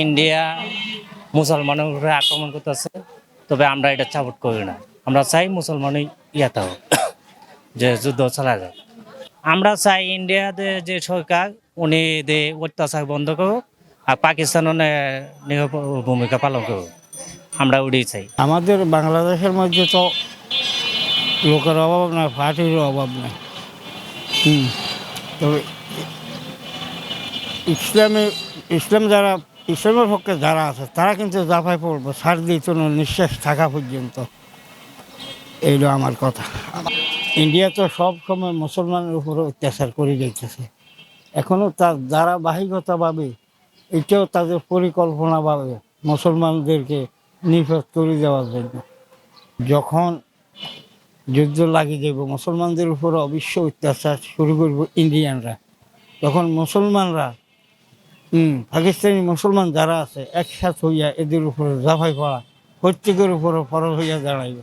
India মুসলমানের উপরে আক্রমণ করতেছে, তবে আমরা এটা সাপোর্ট করি না। আমরা চাই মুসলমানই ইয়াতে হোক, যে যুদ্ধ চালা যাক। আমরা চাই ইন্ডিয়াতে যে সরকার উনি অত্যাচার বন্ধ করুক, আর পাকিস্তানও ভূমিকা পালন করুক। আমরা ওটাই চাই। আমাদের বাংলাদেশের মধ্যে তো লোকের অভাব নাই, পার্টির অভাব নাই। তবে ইসলামের পক্ষে যারা আছে তারা কিন্তু জাফাই পড়বো, ছাড় দিত না নিঃশ্বাস থাকা পর্যন্ত। এইলো আমার কথা। ইন্ডিয়া তো সব সময় মুসলমানের উপরে অত্যাচার করে যাইতেছে, এখনো তার ধারাবাহিকতাভাবে এটাও তাদের পরিকল্পনাভাবে মুসলমানদেরকে নিপাত করে দেওয়ার জন্য। যখন যুদ্ধ লাগিয়ে দেব, মুসলমানদের উপরে অবশ্য অত্যাচার শুরু করব ইন্ডিয়ানরা, তখন মুসলমানরা পাকিস্তানি মুসলমান যারা আছে একসাথ হইয়া এদের উপরে ঝাঁপাই পড়া, প্রত্যেকের উপরে ফরজ হইয়া দাঁড়াইবে।